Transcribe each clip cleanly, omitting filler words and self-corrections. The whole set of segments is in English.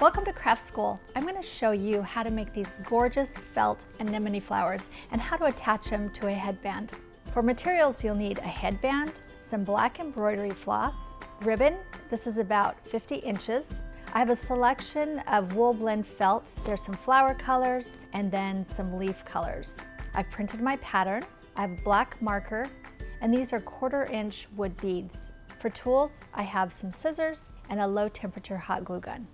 Welcome to Craft School. I'm going to show you how to make these gorgeous felt anemone flowers and how to attach them to a headband. For materials, you'll need a headband, some black embroidery floss, ribbon. This is about 50 inches. I have a selection of wool blend felt. There's some flower colors and then some leaf colors. I've printed my pattern. I have a black marker, and these are 1/4 inch wood beads. For tools, I have some scissors and a low temperature hot glue gun.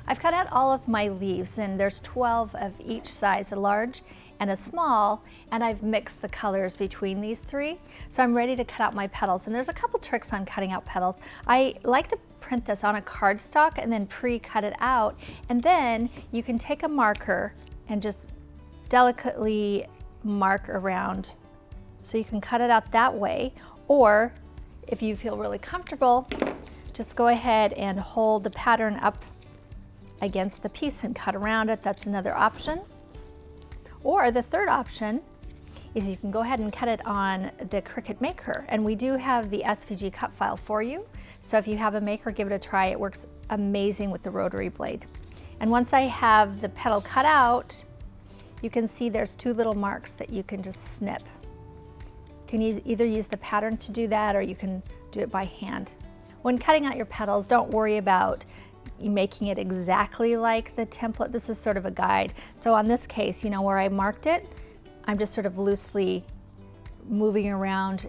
I've cut out all of my leaves, and there's 12 of each size, a large and a small, and I've mixed the colors between these three. So I'm ready to cut out my petals, and there's a couple tricks on cutting out petals. I like to print this on a cardstock and then pre-cut it out, and then you can take a marker and just delicately mark around so you can cut it out that way, or if you feel really comfortable, just go ahead and hold the pattern up against the piece and cut around it. That's another option. Or the third option is you can go ahead and cut it on the Cricut Maker, and we do have the SVG cut file for you. So if you have a Maker, give it a try. It works amazing with the rotary blade. And once I have the petal cut out, you can see there's 2 little marks that you can just snip. You can either use the pattern to do that, or you can do it by hand. When cutting out your petals, don't worry about making it exactly like the template. This is sort of a guide. So on this case, where I marked it, I'm just sort of loosely moving around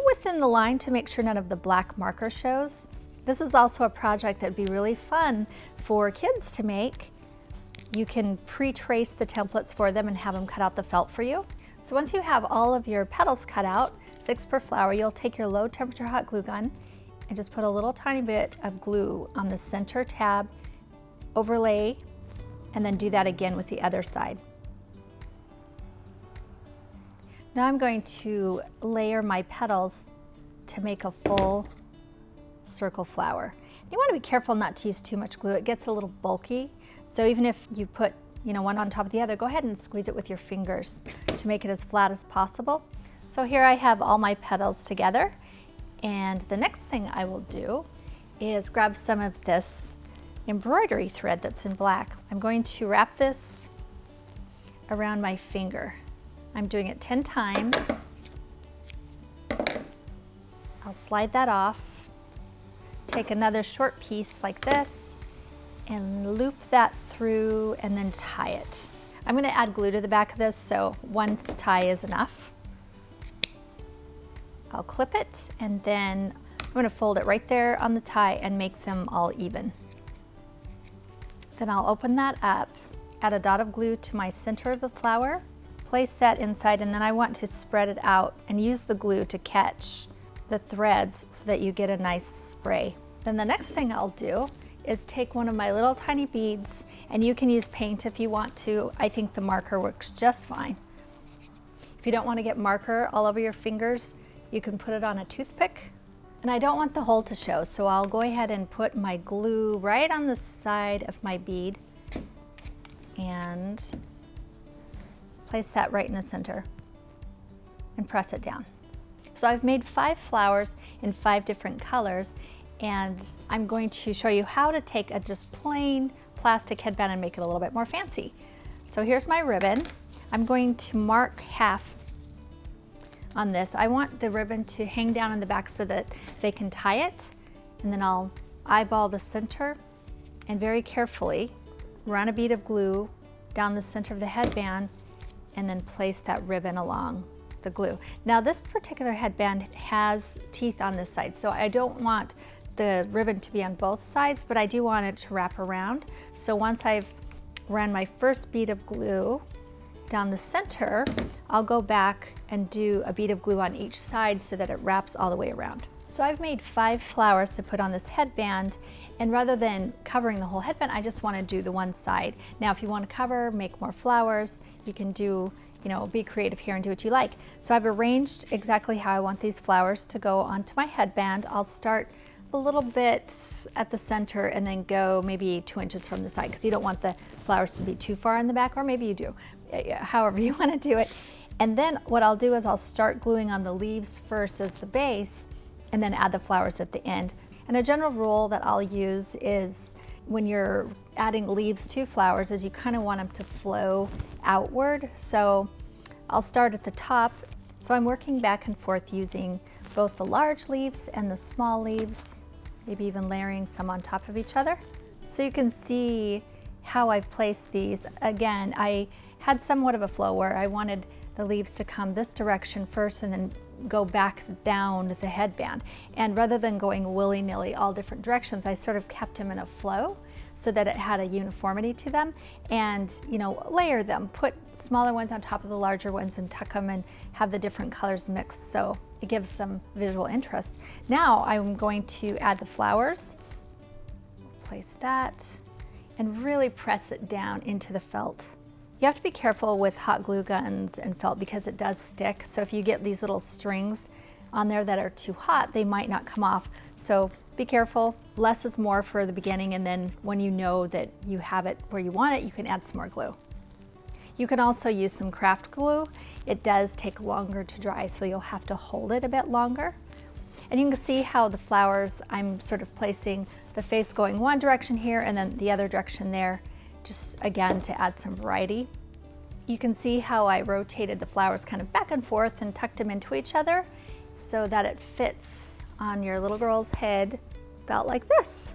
within the line to make sure none of the black marker shows. This is also a project that'd be really fun for kids to make. You can pre-trace the templates for them and have them cut out the felt for you. So once you have all of your petals cut out, 6 per flower, you'll take your low temperature hot glue gun and just put a little tiny bit of glue on the center tab, overlay, and then do that again with the other side. Now I'm going to layer my petals to make a full circle flower. You want to be careful not to use too much glue. It gets a little bulky. So even if you put one on top of the other, go ahead and squeeze it with your fingers to make it as flat as possible. So here I have all my petals together. And the next thing I will do is grab some of this embroidery thread that's in black. I'm going to wrap this around my finger. I'm doing it 10 times. I'll slide that off, take another short piece like this, and loop that through and then tie it. I'm going to add glue to the back of this, so 1 tie is enough. I'll clip it, and then I'm going to fold it right there on the tie and make them all even. Then I'll open that up, add a dot of glue to my center of the flower, place that inside, and then I want to spread it out and use the glue to catch the threads so that you get a nice spray. Then the next thing I'll do is take one of my little tiny beads, and you can use paint if you want to. I think the marker works just fine. If you don't want to get marker all over your fingers, you can put it on a toothpick. And I don't want the hole to show, so I'll go ahead and put my glue right on the side of my bead and place that right in the center and press it down. So I've made 5 flowers in 5 different colors, and I'm going to show you how to take a just plain plastic headband and make it a little bit more fancy. So here's my ribbon. I'm going to mark half on this. I want the ribbon to hang down in the back so that they can tie it, and then I'll eyeball the center and very carefully run a bead of glue down the center of the headband and then place that ribbon along the glue. Now this particular headband has teeth on this side, so I don't want the ribbon to be on both sides, but I do want it to wrap around. So once I've run my first bead of glue down the center, I'll go back and do a bead of glue on each side so that it wraps all the way around. So I've made 5 flowers to put on this headband, and rather than covering the whole headband, I just want to do the one side. Now if you want to cover, make more flowers, you can do, be creative here and do what you like. So I've arranged exactly how I want these flowers to go onto my headband. I'll start a little bit at the center and then go maybe 2 inches from the side, because you don't want the flowers to be too far in the back, or maybe you do, however you want to do it. And then what I'll do is I'll start gluing on the leaves first as the base, and then add the flowers at the end. And a general rule that I'll use is when you're adding leaves to flowers is you kind of want them to flow outward. So I'll start at the top. So I'm working back and forth using both the large leaves and the small leaves, maybe even layering some on top of each other. So you can see how I've placed these. Again, I had somewhat of a flow where I wanted the leaves to come this direction first and then go back down the headband. And rather than going willy-nilly all different directions, I sort of kept them in a flow so that it had a uniformity to them, and layer them, put smaller ones on top of the larger ones and tuck them and have the different colors mixed so it gives some visual interest. Now I'm going to add the flowers, place that, and really press it down into the felt. You have to be careful with hot glue guns and felt because it does stick. So if you get these little strings on there that are too hot, they might not come off. So be careful. Less is more for the beginning, and then when you know that you have it where you want it, you can add some more glue. You can also use some craft glue. It does take longer to dry, so you'll have to hold it a bit longer. And you can see how the flowers, I'm sort of placing the face going one direction here and then the other direction there, just again to add some variety. You can see how I rotated the flowers kind of back and forth and tucked them into each other so that it fits on your little girl's head about like this.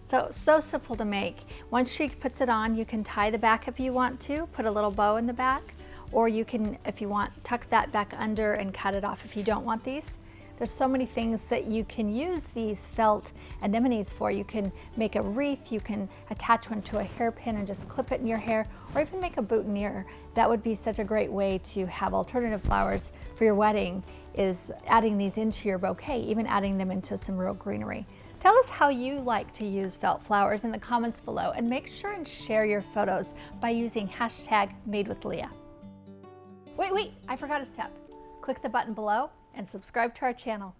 So simple to make. Once she puts it on, you can tie the back if you want to, put a little bow in the back, or you can, if you want, tuck that back under and cut it off if you don't want these. There's so many things that you can use these felt anemones for. You can make a wreath, you can attach one to a hairpin and just clip it in your hair, or even make a boutonniere. That would be such a great way to have alternative flowers for your wedding, is adding these into your bouquet, even adding them into some real greenery. Tell us how you like to use felt flowers in the comments below, and make sure and share your photos by using #MadeWithLeah. Wait, I forgot a step. Click the button below and subscribe to our channel.